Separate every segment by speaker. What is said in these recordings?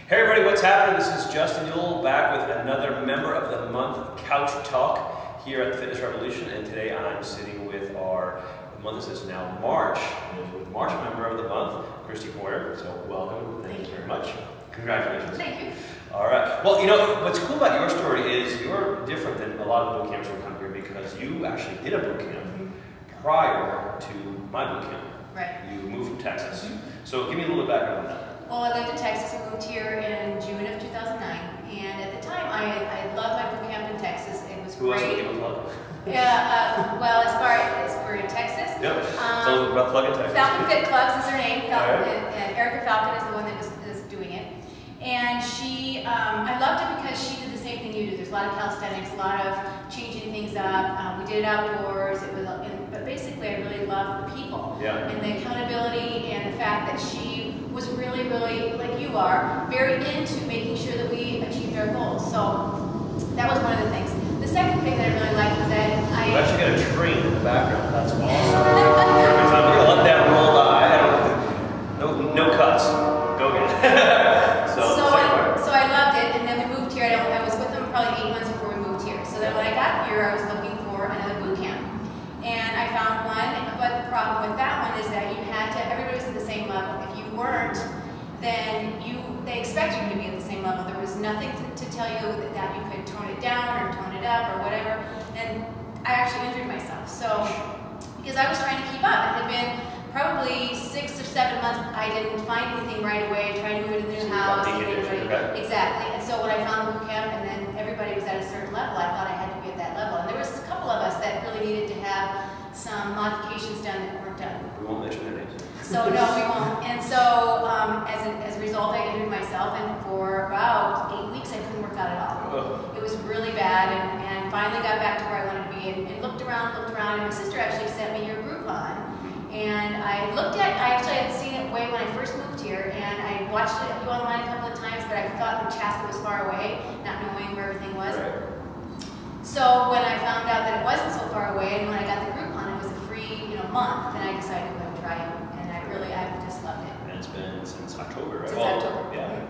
Speaker 1: Hey everybody, what's happening? This is Justin Yule back with another Member of the Month Couch Talk here at the Fitness Revolution, and today I'm sitting with our, the month is now March, with March Member of the Month, Christi. So welcome, thank you very much. Congratulations.
Speaker 2: Thank you.
Speaker 1: All right. Well, you know, what's cool about your story is you're different than a lot of boot camps who come here because you actually did a boot camp prior to my boot camp.
Speaker 2: Right.
Speaker 1: You moved from Texas. So give me a little bit background on that.
Speaker 2: Well, I lived in Texas. I moved here in June of 2009, and at the time, I loved my boot camp in Texas. It was
Speaker 1: Who
Speaker 2: great.
Speaker 1: else would give a plug?
Speaker 2: Yeah. Well, as far as we're in Texas.
Speaker 1: Yep. So about plug in Texas.
Speaker 2: Falcon Fit Clubs is her name. Falcon,
Speaker 1: right.
Speaker 2: and Erica Falcon is the one that is doing it. And she, I loved it because she did the same thing you do. There's a lot of calisthenics, a lot of changing things up. We did it outdoors. It was, but basically, I really loved the people and the accountability and the fact that she was really, really, like you are, very into making sure that we achieved our goals. So that was one of the things. The second thing that I really liked was that
Speaker 1: We've actually got a train in the background. That's awesome. Every time we're gonna let that roll by. No cuts. Go get it.
Speaker 2: So I loved it, and then we moved here. I was with them probably 8 months before we moved here. So then when I got here, I was looking for another boot camp, and I found one. But the problem with that one is that you had to. Everybody was at the same level. If you weren't, then they expect you to be at the same level. There was nothing to tell you that you could tone it down or tone it up or whatever. And I actually injured myself. So because I was trying to keep up, it had been probably 6 or 7 months. I didn't find anything right away. Tried to move into a new house. Exactly. And so when I found the boot camp, and then everybody was at a certain level, I thought I had to be at that level. And there was a couple of us that really needed to have some modifications done that weren't done.
Speaker 1: We won't mention their names.
Speaker 2: So no, we won't. And so as a result, I injured myself, and for about 8 weeks, I couldn't work out at all. It was really bad, and finally got back to where I wanted to be, and looked around, and my sister actually sent me your Groupon. And I actually had seen it way when I first moved here, and I watched it you online a couple of times, but I thought the Chaska was far away, not knowing where everything was.
Speaker 1: Right.
Speaker 2: So when I found out that it wasn't so far away, and when I got the Groupon, it was a free month, then I decided to go and try it, and I've just loved it.
Speaker 1: And it's been since October, right?
Speaker 2: Since October.
Speaker 1: Yeah.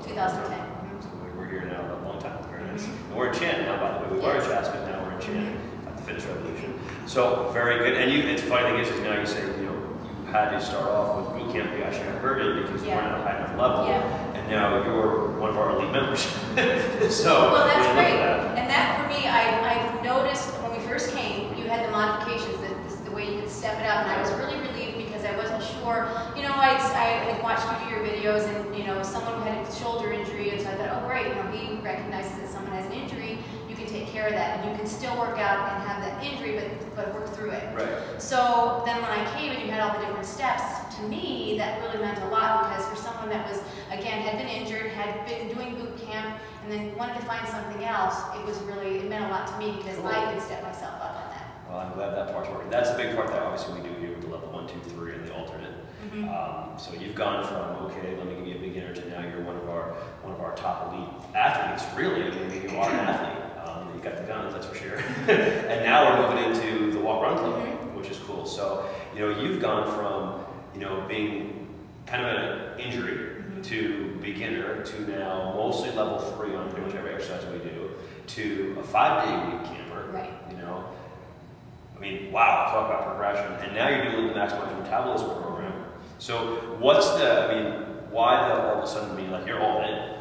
Speaker 2: 2010.
Speaker 1: So we're here now a long time. Very nice. And we're in Chan now, by the way. We were in Chaska, now we're in Chan at the Fitness Revolution. So very good. And it's the funny thing is now you say, you had to start off with boot camp. You actually got hurted because you weren't at a high enough level. And now you're one of our elite members. So
Speaker 2: well, that's great. And that for me, I've noticed when we first came, you had the modifications, the way you could step it up, and I was really relieved because I wasn't sure. I had watched a few of your videos, and someone who had a shoulder injury, and so I thought, oh great, he recognizes that someone has an injury. You can take care of that, and you can still work out and have that injury, but work through it.
Speaker 1: Right.
Speaker 2: So then when I came and you had all the different steps, to me that really meant a lot, because for someone that was, again, had been injured, had been doing boot camp, and then wanted to find something else, it meant a lot to me because I could step myself up on that.
Speaker 1: Well, I'm glad that part's working. That's a big part that obviously we do here with the level 1, 2, 3 and the alternate. So you've gone from, okay, let me give you a beginner, to now you're one of our top elite athletes, really. I mean, you are an athlete. You got the guns, that's for sure. And now we're moving into the walk-run club, which is cool. So, you've gone from, being kind of an injury to beginner to now mostly level 3 on pretty much every exercise we do to a 5-day week camper.
Speaker 2: Right.
Speaker 1: I mean, wow, talk about progression. And now you're doing the Maximize Your Metabolism program. So why all of a sudden be like, you're all in?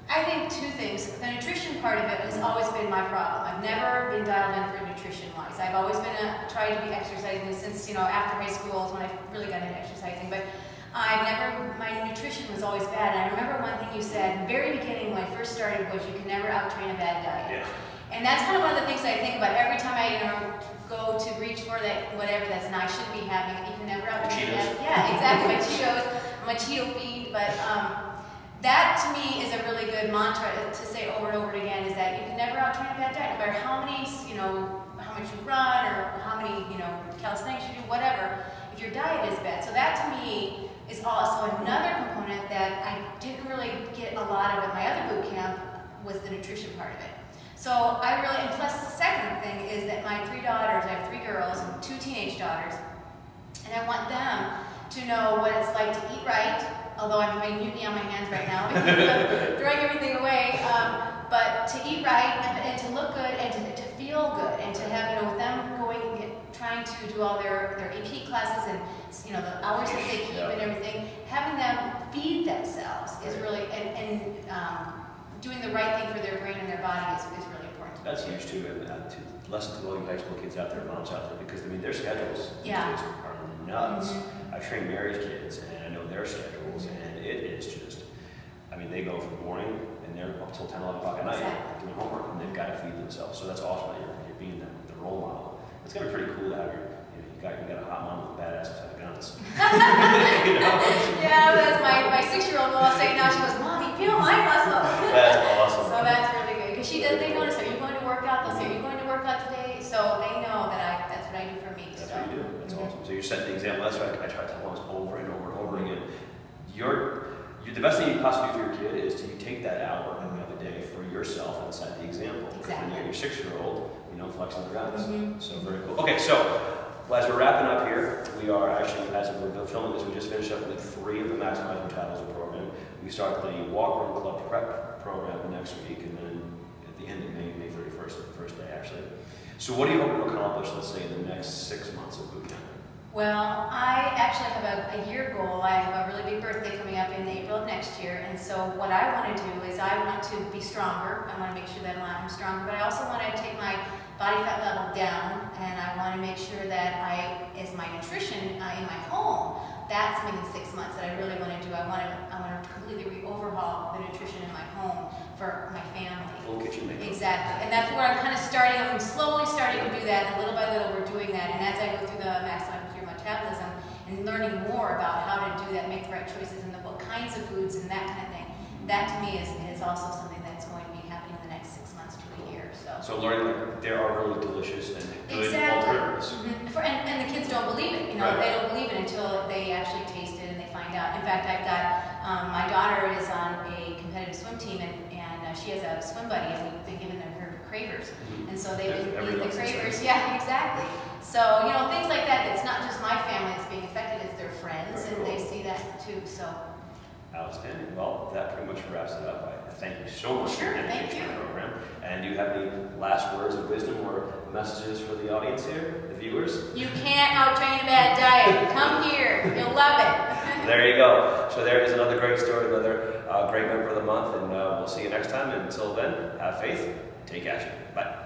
Speaker 2: I think 2 things. The nutrition part of it has always been my problem. I've never been dialed in for nutrition-wise. I've always been tried to be exercising since, after high school is when I really got into exercising. But my nutrition was always bad. And I remember one thing you said in the very beginning when I first started was you can never out-train a bad diet. Yeah. And that's kind of one of the things that I think about every time I, go to reach for that, whatever that's not, I shouldn't be having it. You can never out-train that. Yeah, exactly. My Cheetos, my Cheeto feed. But that to me is a really good mantra to say over and over again, is that you can never out-train a bad diet, no matter how many, how much you run or how many, calisthenics you do, whatever, if your diet is bad. So that to me is also another component that I didn't really get a lot of at my other boot camp was the nutrition part of it. So and plus the second thing is that my 3 daughters, I have 3 girls and 2 teenage daughters, and I want them to know what it's like to eat right, although I have my mutiny on my hands right now, throwing everything away. But to eat right and to look good and to feel good and to have, you know, with them trying to do all their AP classes and, you know, the hours that they keep and everything, having them feed themselves is really, and doing the right thing for their brain and their body is really important.
Speaker 1: That's huge too, and lesson to all you high school kids out there, moms out there, because I mean their schedules these days are nuts. I train married kids, and I know their schedules, and it is just, I mean, they go from morning and they're up till 10, 11 o'clock at night doing homework, and they've got to feed themselves. So that's awesome that you're being the role model. It's gonna be pretty cool to have you got a hot mom with a badass set of guns. You know?
Speaker 2: Yeah, that's my 6-year-old will say now. She goes, Mom, you feel my muscle.
Speaker 1: That's awesome.
Speaker 2: So that's really good because they notice. Are you going to work out? They'll say, Are you going to work out today? So they know that that's what I do for me.
Speaker 1: That's what you do. That's awesome. So you're setting the example. That's why I try to tell moms over and over and over again. The best thing you can possibly do for your kid is to take that hour every other day for yourself and set the example.
Speaker 2: Exactly.
Speaker 1: When you're your 6-year-old, flexing their guns. So very cool. Okay, so as we're wrapping up here, we are actually, as we're filming this, we just finished up with 3 of the Maximize Metabolism program. We start the Walk Run Club prep program next week, and then at the end of May 31st, the first day actually. So what do you hope to accomplish, let's say, in the next 6 months of boot camp?
Speaker 2: Well, I actually have a year goal. I have a really big birthday coming up in April of next year, and so what I want to do is I want to be stronger. I want to make sure that I'm stronger, but I also want to take my body fat level down, and I want to make sure that as my nutrition in my home, that's something in 6 months that I really want to do. I want to completely overhaul the nutrition in my home for my family.
Speaker 1: Full kitchen makeup.
Speaker 2: Exactly, and that's where I'm kind of starting. I'm slowly starting to do that, and little by little we're doing that. And as I go through the Maximize Metabolism and learning more about how to do that, make the right choices, and what kinds of foods and that kind of thing, that to me is also something that's going to be happening in the next 6 months to a year.
Speaker 1: So learning that there are really delicious and good alternatives.
Speaker 2: And the kids don't believe it. They don't believe it until they actually taste it and they find out. In fact, I've got my daughter is on a competitive swim team, and she has a swim buddy, and we've been giving her cravers, and so they've been eating the cravers. Yeah, exactly. So things like that. It's not just my family that's being affected; it's their friends, and they see that too. So.
Speaker 1: Outstanding. Well, that pretty much wraps it up. I thank you so much for your dedication to the program. And do you have any last words of wisdom or messages for the audience here, the viewers?
Speaker 2: You can't out-train a bad diet. Come here. You'll love it.
Speaker 1: There you go. So there is another great story, another great member of the month, and we'll see you next time. Until then, have faith, take action. Bye.